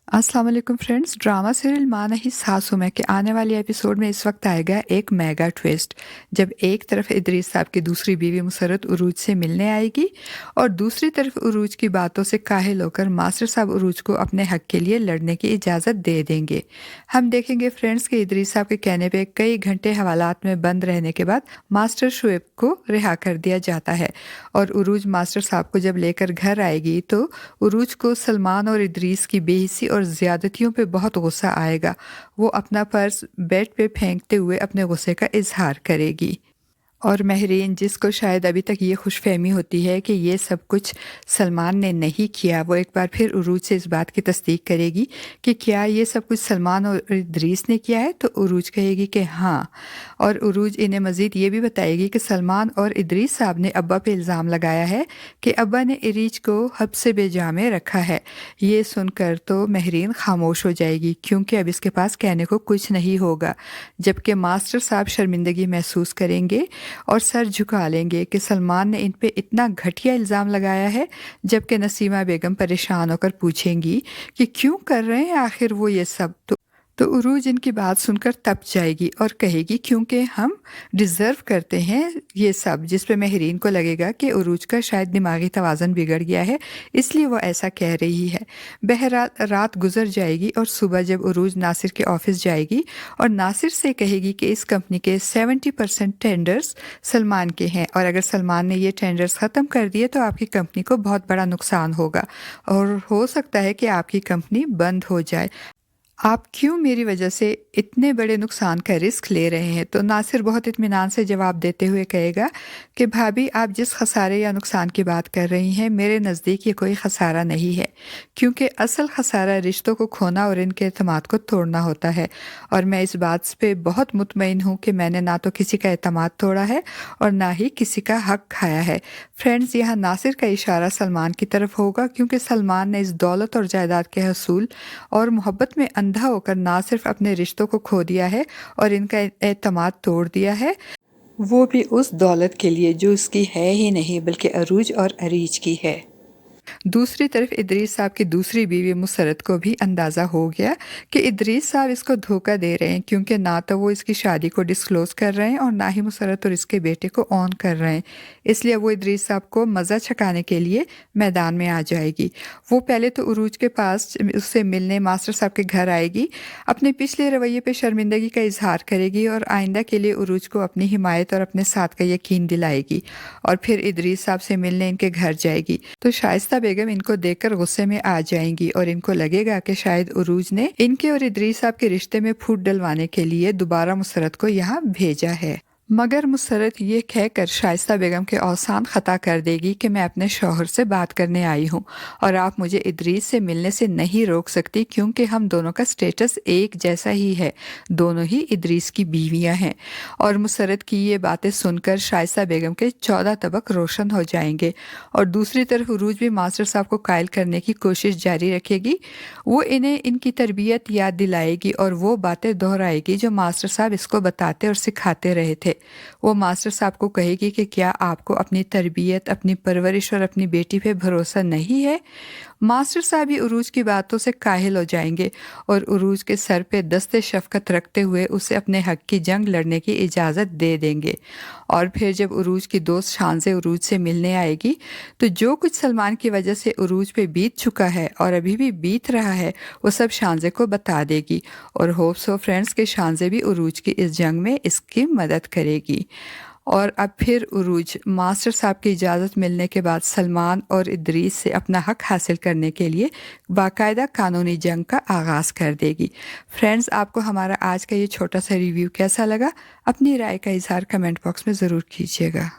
अस्सलाम वालेकुम friends. Drama serial माँ नहीं सासू मैं के आने वाले एपिसोड में इस वक्त आएगा एक मेगा ट्विस्ट, जब एक तरफ इदरीस साहब की दूसरी बीवी मुसर्रत उरूज से मिलने आएगी और दूसरी तरफ उरूज की बातों से काहिल होकर मास्टर साहब उरूज को अपने हक के लिए लड़ने की इजाज़त दे देंगे। हम देखेंगे फ्रेंड्स कि इदरीस साहब के कहने पे कई घंटे हवालात में बंद रहने के बाद मास्टर शुएब को रिहा कर दिया जाता है और उरूज मास्टर साहब को जब लेकर घर आएगी तो उरूज को सलमान और इदरीस की बेहिसी और ज़्यादतियों पे बहुत गुस्सा आएगा। वो अपना पर्स बेड पे फेंकते हुए अपने गुस्से का इजहार करेगी और महरीन, जिसको शायद अभी तक ये खुशफहमी होती है कि ये सब कुछ सलमान ने नहीं किया, वो एक बार फिर उरूज से इस बात की तस्दीक करेगी कि क्या ये सब कुछ सलमान और इदरीस ने किया है, तो उरूज कहेगी कि हाँ। और उरूज इन्हें मज़ीद ये भी बताएगी कि सलमान और इदरीस साहब ने अब्बा पे इल्ज़ाम लगाया है कि अब्बा ने इरीज को हब्से बेजा में रखा है। ये सुनकर तो महरीन खामोश हो जाएगी क्योंकि अब इसके पास कहने को कुछ नहीं होगा, जबकि मास्टर साहब शर्मिंदगी महसूस करेंगे और सर झुका लेंगे कि सलमान ने इन पे इतना घटिया इल्ज़ाम लगाया है, जबकि नसीमा बेगम परेशान होकर पूछेंगी कि क्यों कर रहे हैं आखिर वो ये सब। तो उरूज इनकी बात सुनकर तप जाएगी और कहेगी क्योंकि हम डिज़र्व करते हैं ये सब, जिस पे महरीन को लगेगा कि उरूज का शायद दिमागी तवाज़न बिगड़ गया है, इसलिए वो ऐसा कह रही है। बहरहाल रात गुजर जाएगी और सुबह जब उरूज नासिर के ऑफिस जाएगी और नासिर से कहेगी कि इस कंपनी के 70% टेंडर्स सलमान के हैं और अगर सलमान ने ये टेंडर्स ख़त्म कर दिए तो आपकी कंपनी को बहुत बड़ा नुकसान होगा और हो सकता है कि आपकी कंपनी बंद हो जाए। आप क्यों मेरी वजह से इतने बड़े नुकसान का रिस्क ले रहे हैं? तो नासिर बहुत इत्मीनान से जवाब देते हुए कहेगा कि भाभी, आप जिस खसारे या नुकसान की बात कर रही हैं, मेरे नज़दीक ये कोई खसारा नहीं है, क्योंकि असल खसारा रिश्तों को खोना और इनके एतमाद को तोड़ना होता है और मैं इस बात पे बहुत मुतमईन हूँ कि मैंने ना तो किसी का एतमाद तोड़ा है और ना ही किसी का हक खाया है। फ्रेंड्स, यहाँ नासिर का इशारा सलमान की तरफ होगा क्योंकि सलमान ने इस दौलत और जायदाद के हसूल और मोहब्बत में अंधा होकर ना सिर्फ अपने रिश्तों को खो दिया है और इनका एतमाद तोड़ दिया है, वो भी उस दौलत के लिए जो उसकी है ही नहीं बल्कि अरूज और अरीज की है। दूसरी तरफ इदरीस साहब की दूसरी बीवी मुसर्रत को भी अंदाज़ा हो गया कि इदरीस साहब इसको धोखा दे रहे हैं, क्योंकि ना तो वो इसकी शादी को डिस्क्लोज़ कर रहे हैं और ना ही मुसर्रत और इसके बेटे को ऑन कर रहे हैं। इसलिए वो इदरीस साहब को मज़ा छकाने के लिए मैदान में आ जाएगी। वो पहले तो उरूज के पास उससे मिलने मास्टर साहब के घर आएगी, अपने पिछले रवैये पे शर्मिंदगी का इजहार करेगी और आइंदा के लिए उरूज को अपनी हिमायत और अपने साथ का यकीन दिलाएगी और फिर इदरीस साहब से मिलने इनके घर जाएगी। तो शाइस्ता बेगम इनको देखकर गुस्से में आ जाएंगी और इनको लगेगा कि शायद उरूज ने इनके और इदरीस साहब के रिश्ते में फूट डलवाने के लिए दोबारा मुसर्रत को यहाँ भेजा है। मगर मुसर्रत ये कहकर शाइस्ता बेगम के औसान ख़ता कर देगी कि मैं अपने शौहर से बात करने आई हूँ और आप मुझे इदरीस से मिलने से नहीं रोक सकती, क्योंकि हम दोनों का स्टेटस एक जैसा ही है, दोनों ही इदरीस की बीवियाँ हैं। और मुसर्रत की ये बातें सुनकर शाइस्ता बेगम के 14 तबक रोशन हो जाएंगे और दूसरी तरफ उरूज भी मास्टर साहब को कायल करने की कोशिश जारी रखेगी। वो इन्हें इनकी तरबियत याद दिलाएगी और वो बातें दोहराएगी जो मास्टर साहब इसको बताते और सिखाते रहे थे। वो मास्टर साहब को कहेगी कि क्या आपको अपनी तरबियत, अपनी परवरिश और अपनी बेटी पे भरोसा नहीं है? मास्टर साहब भी उरूज की बातों से काहिल हो जाएंगे और उरूज के सर पे दस्ते शफकत रखते हुए उसे अपने हक की जंग लड़ने की इजाज़त दे देंगे। और फिर जब उरूज की दोस्त शानज़े उरूज से मिलने आएगी तो जो कुछ सलमान की वजह से उरूज पे बीत चुका है और अभी भी बीत रहा है, वो सब शानज़े को बता देगी और होप्स हो फ्रेंड्स के शानज़े भी उरूज की इस जंग में इसकी मदद करेगी। और अब फिर उरूज मास्टर साहब की इजाज़त मिलने के बाद सलमान और इदरीस से अपना हक हासिल करने के लिए बाकायदा कानूनी जंग का आगाज़ कर देगी। फ्रेंड्स, आपको हमारा आज का ये छोटा सा रिव्यू कैसा लगा? अपनी राय का इजहार कमेंट बॉक्स में ज़रूर कीजिएगा।